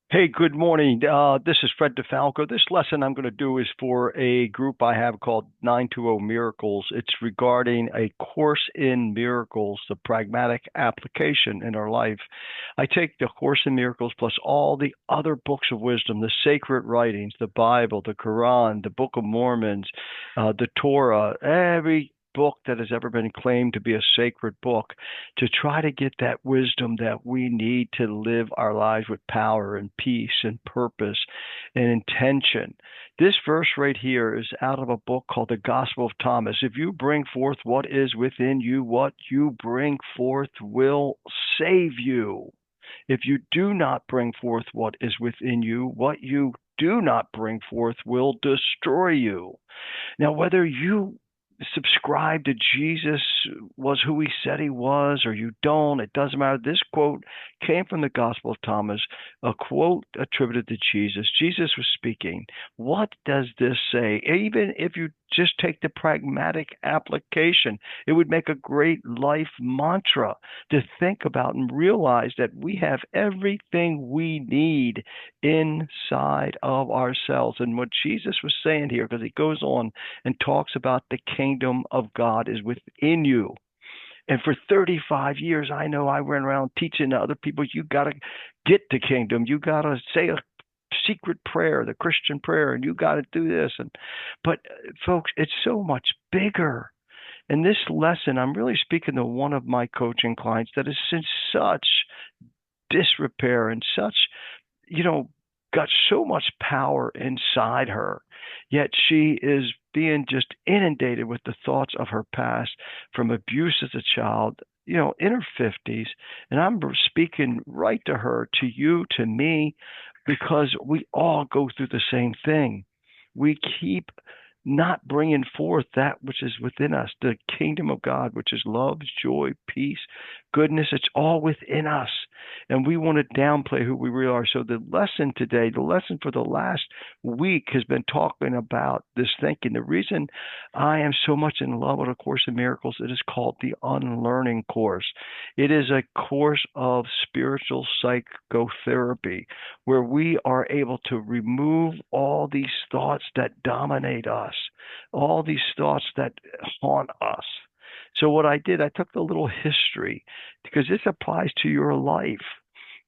Hey, good morning. This is Fred DeFalco. This lesson I'm going to do is for a group I have called 920 Miracles. It's regarding a course in miracles, the pragmatic application in our life. I take the Course in Miracles plus all the other books of wisdom, the sacred writings, the Bible, the Quran, the Book of Mormons, the Torah, every book that has ever been claimed to be a sacred book to try to get that wisdom that we need to live our lives with power and peace and purpose and intention. This verse right here is out of a book called the Gospel of Thomas. If you bring forth what is within you, what you bring forth will save you. If you do not bring forth what is within you, what you do not bring forth will destroy you. Now, whether you subscribe to Jesus was who he said he was or you don't, it doesn't matter. This quote came from the Gospel of Thomas, a quote attributed to Jesus. Jesus was speaking. What does this say? Even if you just take the pragmatic application, it would make a great life mantra to think about and realize that we have everything we need inside of ourselves. And what Jesus was saying here, because he goes on and talks about the kingdom of God is within you. And for 35 years, I know I went around teaching to other people, you got to get to kingdom. You got to say a secret prayer, the Christian prayer, and you got to do this. But folks, it's so much bigger. In this lesson, I'm really speaking to one of my coaching clients that is in such disrepair and such, you know, got so much power inside her, yet she is being just inundated with the thoughts of her past from abuse as a child, in her 50s. And I'm speaking right to her, to you, to me, because we all go through the same thing. We keep not bringing forth that which is within us, the kingdom of God, which is love, joy, peace, goodness. It's all within us. And we want to downplay who we really are. So the lesson today, the lesson for the last week has been talking about this thinking. The reason I am so much in love with A Course in Miracles, it is called the Unlearning Course. It is a course of spiritual psychotherapy where we are able to remove all these thoughts that dominate us, all these thoughts that haunt us. So what I did, I took the little history because this applies to your life,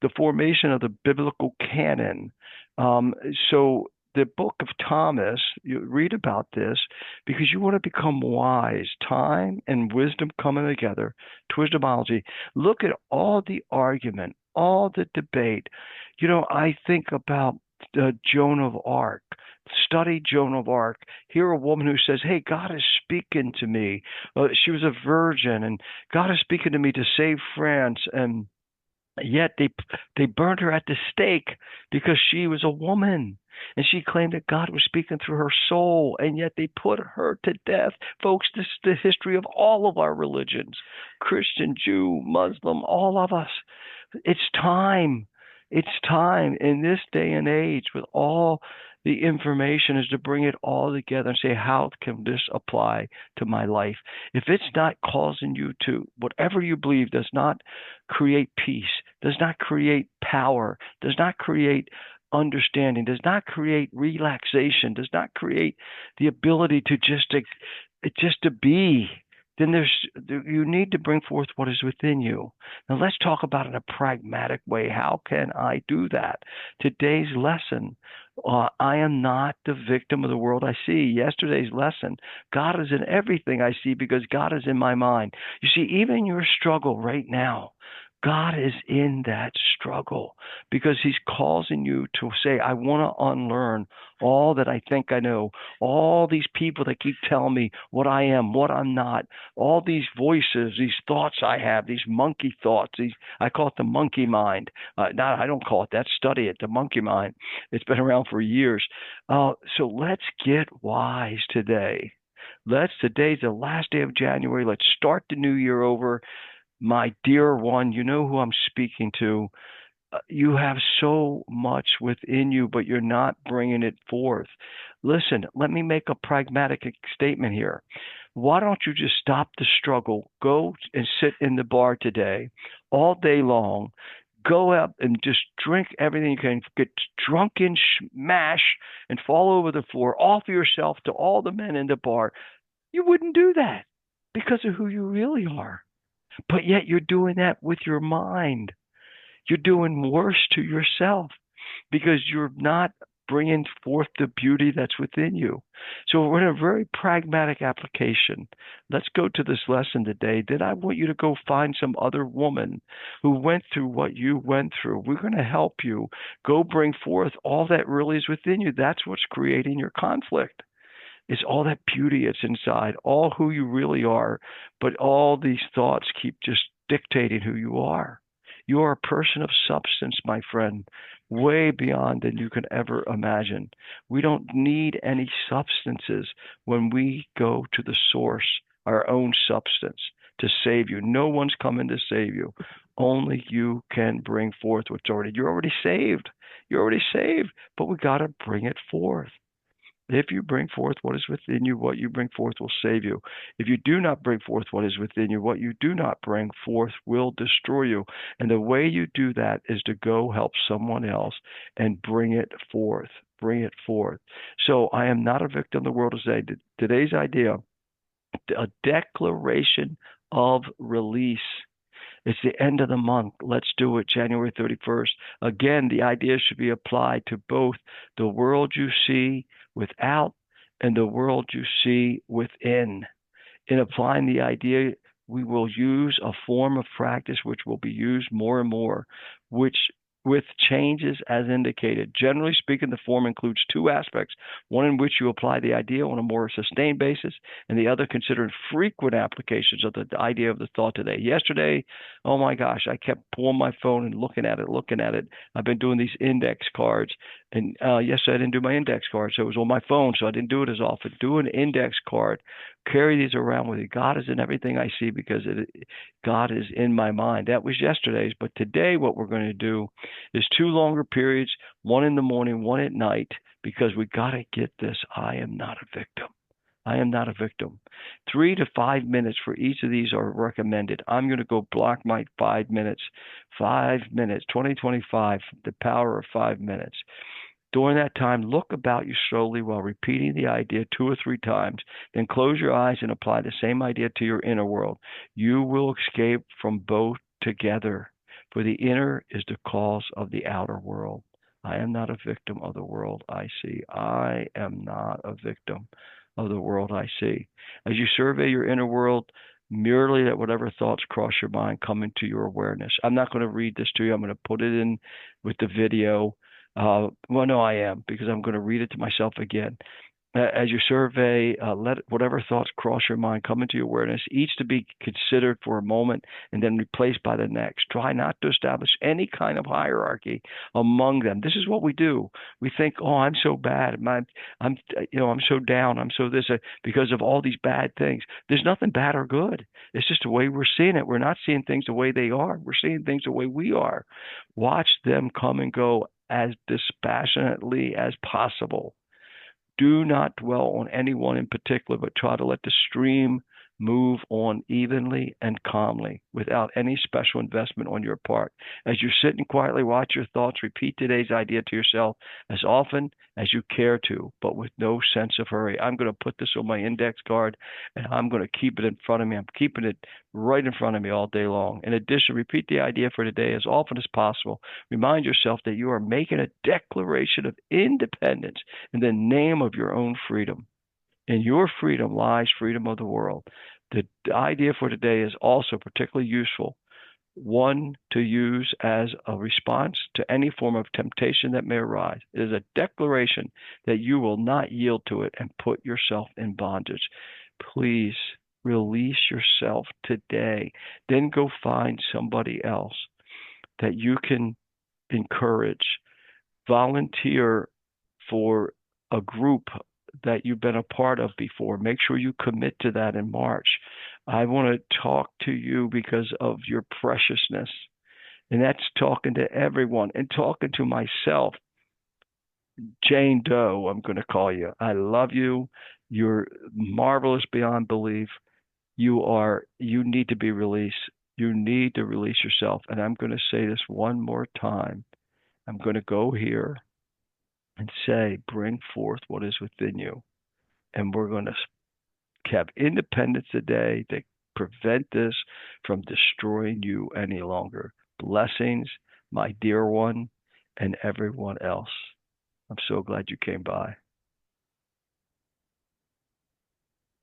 the formation of the biblical canon. Um, so the book of Thomas, you read about this because you want to become wise. Time and wisdom coming together, wisdomology. Look at all the argument, all the debate. I think about Joan of Arc. Study Joan of Arc. Hear a woman who says, "Hey, God is speaking to me." She was a virgin, and God is speaking to me to save France, and yet they burned her at the stake because she was a woman. And she claimed that God was speaking through her soul, and yet they put her to death. Folks, this is the history of all of our religions, Christian, Jew, Muslim, all of us. It's time. It's time in this day and age with all the information is to bring it all together and say, how can this apply to my life? If it's not causing you to, whatever you believe does not create peace, does not create power, does not create understanding, does not create relaxation, does not create the ability to just to be, then you need to bring forth what is within you. Now let's talk about it in a pragmatic way. How can I do that? Today's lesson, I am not the victim of the world I see. Yesterday's lesson, God is in everything I see because God is in my mind. You see, even your struggle right now, God is in that struggle because he's causing you to say, I want to unlearn all that I think I know, all these people that keep telling me what I am, what I'm not, all these voices, these thoughts I have, these monkey thoughts, I call it the monkey mind. I don't call it that. Study it, the monkey mind. It's been around for years. So let's get wise today. Today's the last day of January. Let's start the new year over. My dear one, you know who I'm speaking to. You have so much within you, but you're not bringing it forth. Listen, let me make a pragmatic statement here. Why don't you just stop the struggle? Go and sit in the bar today, all day long. go out and just drink everything you can, get drunken, smash, and fall over the floor, offer yourself to all the men in the bar, you wouldn't do that because of who you really are. But yet you're doing that with your mind. You're doing worse to yourself because you're not bringing forth the beauty that's within you. So we're in a very pragmatic application. Let's go to this lesson today. Then I want you to go find some other woman who went through what you went through. We're going to help you go bring forth all that really is within you. That's what's creating your conflict. It's all that beauty that's inside, all who you really are, but all these thoughts keep just dictating who you are. You are a person of substance, my friend, way beyond than you can ever imagine. We don't need any substances when we go to the source, our own substance, to save you. No one's coming to save you. Only you can bring forth what's already. You're already saved. You're already saved, but we got to bring it forth. If you bring forth what is within you, what you bring forth will save you. If you do not bring forth what is within you, what you do not bring forth will destroy you. And the way you do that is to go help someone else and bring it forth. Bring it forth. So I am not a victim of the world today. Today's idea, a declaration of release. It's the end of the month. Let's do it, January 31st. Again, the idea should be applied to both the world you see without and the world you see within. In applying the idea, we will use a form of practice which will be used more and more, which with changes as indicated. Generally speaking, the form includes two aspects, one in which you apply the idea on a more sustained basis, and the other considering frequent applications of the idea of the thought today. Yesterday, oh my gosh, I kept pulling my phone and looking at it. I've been doing these index cards, and yesterday I didn't do my index card, so it was on my phone, so I didn't do it as often. Do an index card. Carry these around with you. God is in everything I see because God is in my mind. That was yesterday's, but today what we're going to do is two longer periods, one in the morning, one at night, because we got to get this. I am not a victim. I am not a victim. 3 to 5 minutes for each of these are recommended. I'm going to go block my 5 minutes. 5 minutes, 2025, the power of 5 minutes. During that time, look about you slowly while repeating the idea 2 or 3 times. Then close your eyes and apply the same idea to your inner world. You will escape from both together, for the inner is the cause of the outer world. I am not a victim of the world I see. I am not a victim of the world I see. As you survey your inner world, merely that whatever thoughts cross your mind come into your awareness. I'm not going to read this to you. I'm going to put it in with the video. Well, no, I am, because I'm going to read it to myself again. As you survey, let whatever thoughts cross your mind come into your awareness, each to be considered for a moment and then replaced by the next. Try not to establish any kind of hierarchy among them. This is what we do. We think, oh, I'm so bad. I'm so down. I'm so this because of all these bad things. There's nothing bad or good. It's just the way we're seeing it. We're not seeing things the way they are. We're seeing things the way we are. Watch them come and go as dispassionately as possible. Do not dwell on anyone in particular, but try to let the stream move on evenly and calmly without any special investment on your part. As you sit and quietly watch your thoughts, repeat today's idea to yourself as often as you care to, but with no sense of hurry. I'm going to put this on my index card, and I'm going to keep it in front of me. I'm keeping it right in front of me all day long. In addition, repeat the idea for today as often as possible. Remind yourself that you are making a declaration of independence in the name of your own freedom. In your freedom lies freedom of the world. The idea for today is also particularly useful, one to use as a response to any form of temptation that may arise. It is a declaration that you will not yield to it and put yourself in bondage. Please release yourself today. Then go find somebody else that you can encourage. Volunteer for a group that you've been a part of before. Make sure you commit to that in March. I want to talk to you because of your preciousness. And that's talking to everyone and talking to myself. Jane Doe, I'm going to call you. I love you. You're marvelous beyond belief. You need to be released. You need to release yourself. And I'm going to say this one more time. I'm going to go here and say, bring forth what is within you. And we're going to have independence today to prevent this from destroying you any longer. Blessings, my dear one, and everyone else. I'm so glad you came by.